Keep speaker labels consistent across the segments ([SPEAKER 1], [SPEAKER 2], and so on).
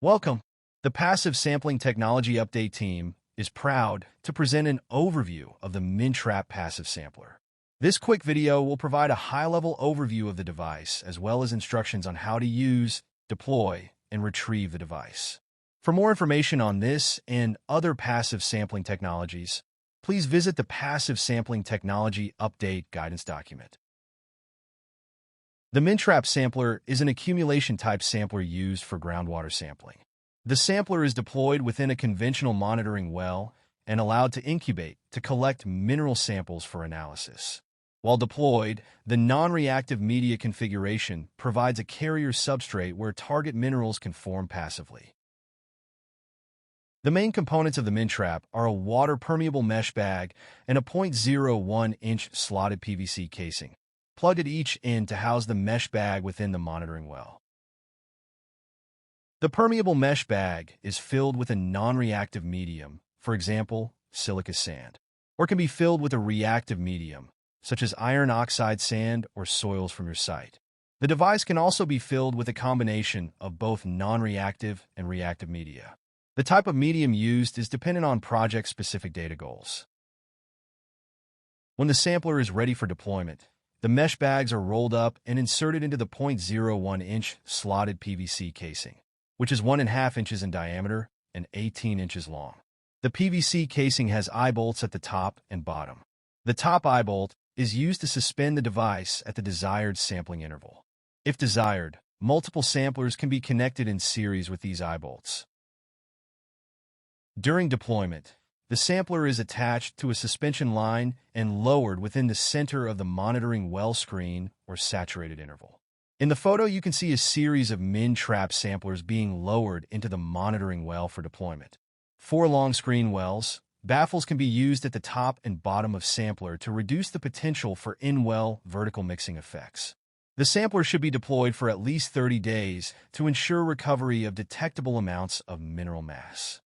[SPEAKER 1] Welcome. The Passive Sampling Technology Update team is proud to present an overview of the MinTrap Passive Sampler. This quick video will provide a high-level overview of the device, as well as instructions on how to use, deploy, and retrieve the device. For more information on this and other passive sampling technologies, please visit the Passive Sampling Technology Update guidance document. The MinTrap sampler is an accumulation-type sampler used for groundwater sampling. The sampler is deployed within a conventional monitoring well and allowed to incubate to collect mineral samples for analysis. While deployed, the non-reactive media configuration provides a carrier substrate where target minerals can form passively. The main components of the MinTrap are a water-permeable mesh bag and a 0.01-inch slotted PVC casing, plugged at each end to house the mesh bag within the monitoring well. The permeable mesh bag is filled with a non-reactive medium, for example, silica sand, or can be filled with a reactive medium, such as iron oxide sand or soils from your site. The device can also be filled with a combination of both non-reactive and reactive media. The type of medium used is dependent on project-specific data goals. When the sampler is ready for deployment, the mesh bags are rolled up and inserted into the 0.01-inch slotted PVC casing, which is 1.5 inches in diameter and 18 inches long. The PVC casing has eye bolts at the top and bottom. The top eye bolt is used to suspend the device at the desired sampling interval. If desired, multiple samplers can be connected in series with these eye bolts. During deployment, the sampler is attached to a suspension line and lowered within the center of the monitoring well screen or saturated interval. In the photo, you can see a series of MinTrap samplers being lowered into the monitoring well for deployment. 4 long screen wells, baffles can be used at the top and bottom of sampler to reduce the potential for in-well vertical mixing effects. The sampler should be deployed for at least 30 days to ensure recovery of detectable amounts of mineral mass.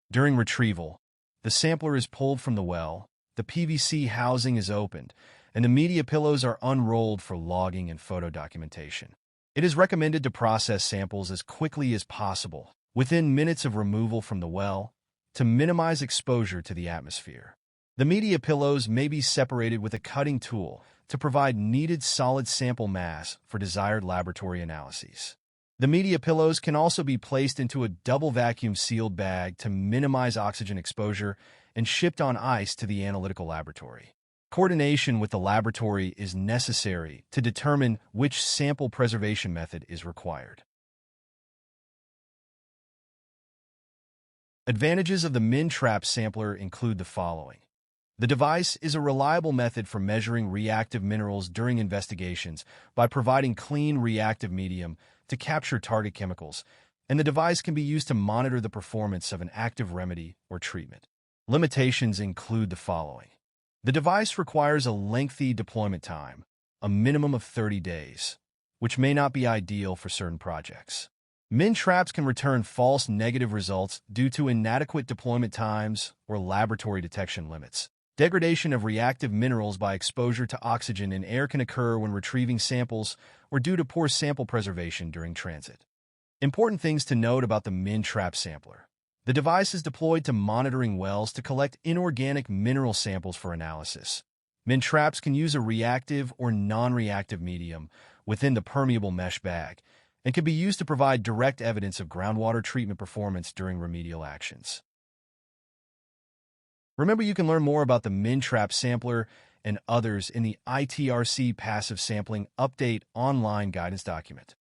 [SPEAKER 1] During retrieval, the sampler is pulled from the well, the PVC housing is opened, and the media pillows are unrolled for logging and photo documentation. It is recommended to process samples as quickly as possible, within minutes of removal from the well, to minimize exposure to the atmosphere. The media pillows may be separated with a cutting tool to provide needed solid sample mass for desired laboratory analyses. The media pillows can also be placed into a double vacuum sealed bag to minimize oxygen exposure and shipped on ice to the analytical laboratory. Coordination with the laboratory is necessary to determine which sample preservation method is required. Advantages of the MinTrap sampler include the following. The device is a reliable method for measuring reactive minerals during investigations by providing clean reactive medium to capture target chemicals, and the device can be used to monitor the performance of an active remedy or treatment. Limitations include the following. The device requires a lengthy deployment time, a minimum of 30 days, which may not be ideal for certain projects. MinTraps can return false negative results due to inadequate deployment times or laboratory detection limits. Degradation of reactive minerals by exposure to oxygen in air can occur when retrieving samples or due to poor sample preservation during transit. Important things to note about the MinTrap sampler. The device is deployed to monitoring wells to collect inorganic mineral samples for analysis. MinTraps can use a reactive or non-reactive medium within the permeable mesh bag and can be used to provide direct evidence of groundwater treatment performance during remedial actions. Remember, you can learn more about the MinTrap sampler and others in the ITRC Passive Sampling Update online guidance document.